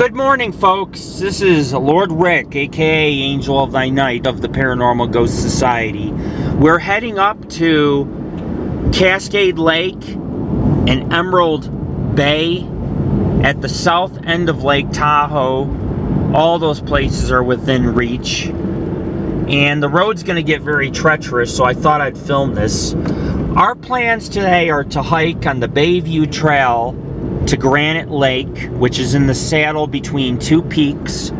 Good morning, folks. This is Lord Rick, aka AngelOfThyNight of the Paranormal Ghost Society. We're heading up to Cascade Lake and Emerald Bay at the south end of Lake Tahoe. All those places are within reach. And the road's going to get very treacherous, so I thought I'd film this. Our plans today are to hike on the Bayview Trail to Granite Lake, which is in the saddle between two peaks.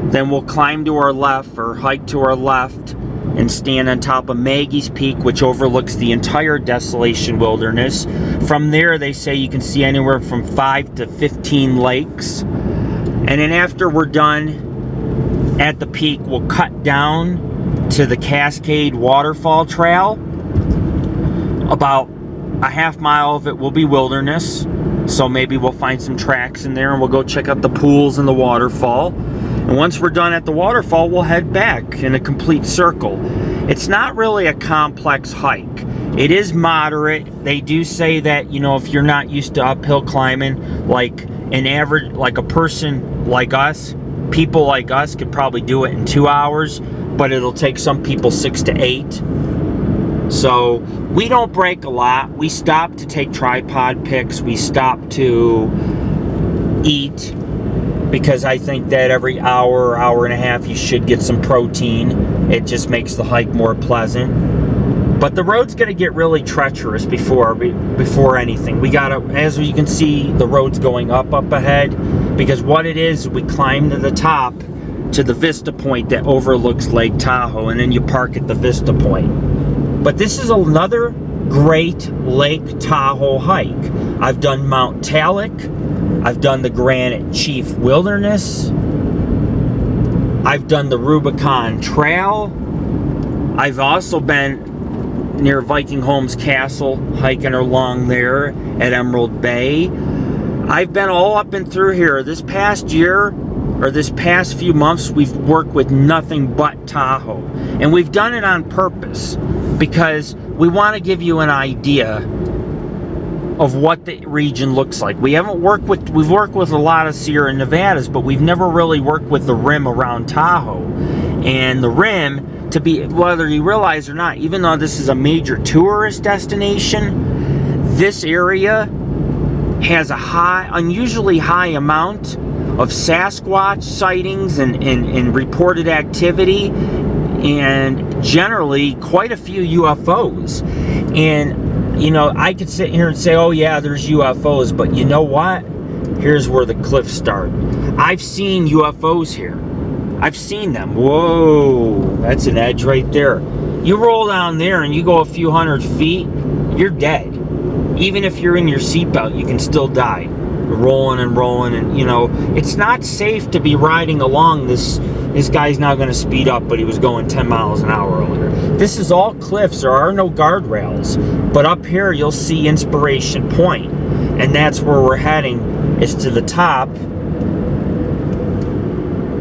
Then we'll climb to our left, or hike to our left, and stand on top of Maggie's Peak, which overlooks the entire Desolation Wilderness. From there, they say you can see anywhere from 5 to 15 lakes. And then after we're done at the peak, we'll cut down to the Cascade Waterfall Trail. About a half mile of it will be wilderness. So maybe we'll find some tracks in there and we'll go check out the pools and the waterfall. And once we're done at the waterfall, we'll head back in a complete circle. It's not really a complex hike. It is moderate. They do say that, you know, if you're not used to uphill climbing, like an average, like a person like us, people like us could probably do it in 2 hours, but it'll take some people 6 to 8. So we don't break a lot. We stop to take tripod pics. We stop to eat, because I think that every hour, hour and a half, you should get some protein. It just makes the hike more pleasant. But the road's going to get really treacherous before anything. We gotta, as you can see, the road's going up ahead, because what it is, we climb to the top to the vista point that overlooks Lake Tahoe, and then you park at the vista point. But this is another great Lake Tahoe hike. I've done Mount Tallac. I've done the Granite Chief Wilderness. I've done the Rubicon Trail. I've also been near Viking Holmes Castle, hiking along there at Emerald Bay. I've been all up and through here. This past year, or this past few months, we've worked with nothing but Tahoe. And we've done it on purpose, because we want to give you an idea of what the region looks like. We've worked with a lot of Sierra Nevadas, but we've never really worked with the rim around Tahoe. And the rim, to be, whether you realize or not, even though this is a major tourist destination, this area has a unusually high amount of Sasquatch sightings and reported activity, and generally quite a few UFOs. And you know, I could sit here and say, oh yeah, there's UFOs, but you know what? Here's where the cliffs start. I've seen UFOs here. I've seen them. Whoa, that's an edge right there. You roll down there and you go a few hundred feet, you're dead. Even if you're in your seatbelt, you can still die. You're rolling and rolling, and you know, it's not safe to be riding along this. This guy's now going to speed up, but he was going 10 miles an hour earlier. This is all cliffs. There are no guardrails. But up here, you'll see Inspiration Point. And that's where we're heading, is to the top.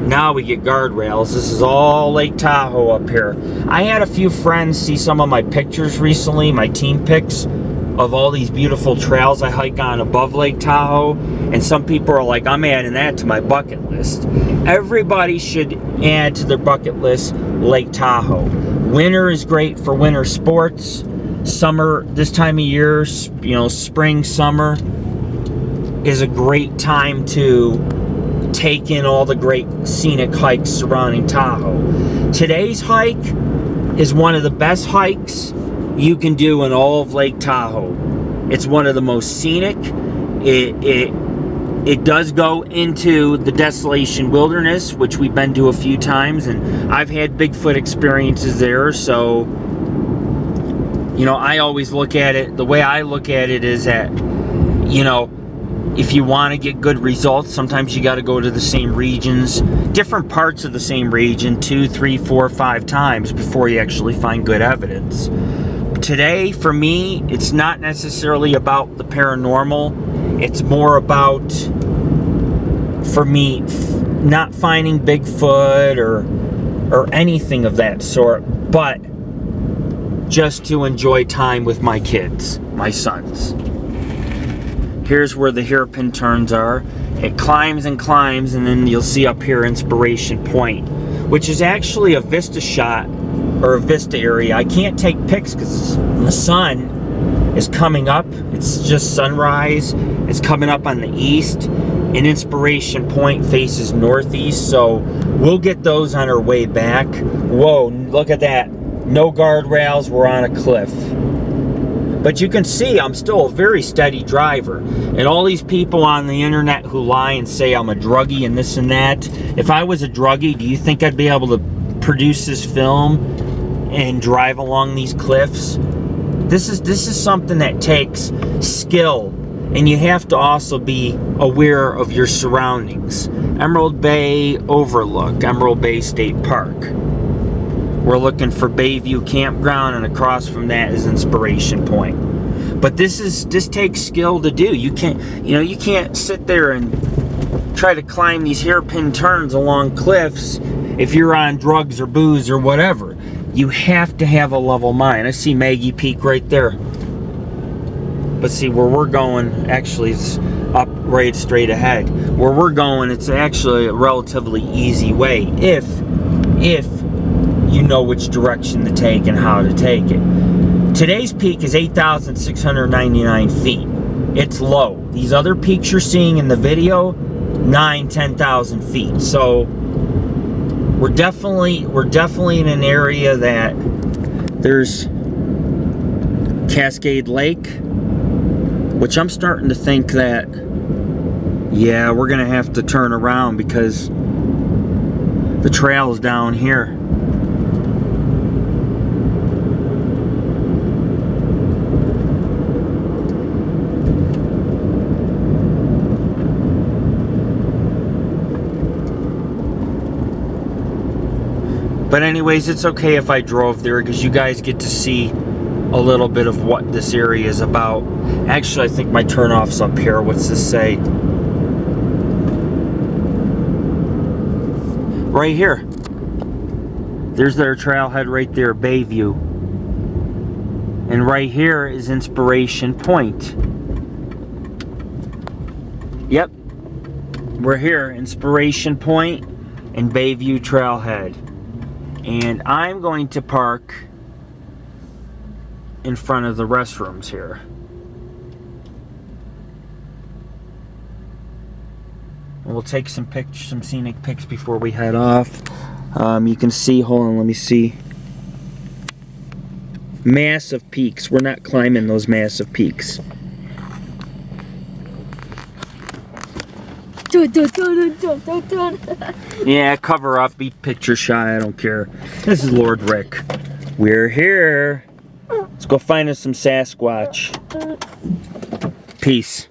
Now we get guardrails. This is all Lake Tahoe up here. I had a few friends see some of my pictures recently, my team pics, of all these beautiful trails I hike on above Lake Tahoe, and some people are like, I'm adding that to my bucket list. Everybody should add to their bucket list Lake Tahoe. Winter is great for winter sports. Summer, this time of year, you know, spring, summer, is a great time to take in all the great scenic hikes surrounding Tahoe. Today's hike is one of the best hikes you can do in all of Lake Tahoe. It's one of the most scenic. It does go into the Desolation Wilderness, which we've been to a few times, and I've had Bigfoot experiences there. So, you know, I always look at it, the way I look at it is that, you know, if you want to get good results, sometimes you got to go to the same regions, different parts of the same region, 2, 3, 4, 5 times before you actually find good evidence. Today, for me, it's not necessarily about the paranormal. It's more about, for me, not finding Bigfoot or anything of that sort, but just to enjoy time with my kids, my sons. Here's where the hairpin turns are. It climbs and climbs, and then you'll see up here Inspiration Point, which is actually a vista shot, or a vista area. I can't take pics because the sun is coming up. It's just sunrise. It's coming up on the east, and Inspiration Point faces northeast, so we'll get those on our way back. Whoa, look at that. No guardrails, we're on a cliff. But you can see I'm still a very steady driver. And all these people on the internet who lie and say I'm a druggie and this and that, if I was a druggie, do you think I'd be able to produce this film and drive along these cliffs? This is something that takes skill, and you have to also be aware of your surroundings. Emerald Bay Overlook, Emerald Bay State Park. We're looking for Bayview Campground, and across from that is Inspiration Point. But this takes skill to do. You can't sit there and try to climb these hairpin turns along cliffs if you're on drugs or booze or whatever. You have to have a level mind. I see Maggie Peak right there. But see, where we're going, actually, it's up right straight ahead. Where we're going, it's actually a relatively easy way if you know which direction to take and how to take it. Today's peak is 8,699 feet. It's low. These other peaks you're seeing in the video, 10,000 feet. So we're definitely in an area that there's Cascade Lake, which I'm starting to think that, yeah, we're gonna have to turn around because the trail is down here. But anyways, it's okay if I drove there because you guys get to see a little bit of what this area is about. Actually, I think my turnoff's up here. What's this say? Right here. There's their trailhead right there, Bayview. And right here is Inspiration Point. Yep. We're here, Inspiration Point and Bayview Trailhead. And I'm going to park in front of the restrooms here. And we'll take some scenic pics before we head off. You can see, hold on, let me see. Massive peaks. We're not climbing those massive peaks. Yeah, cover up, be picture shy, I don't care. This is Lord Rick. We're here. Let's go find us some Sasquatch. Peace.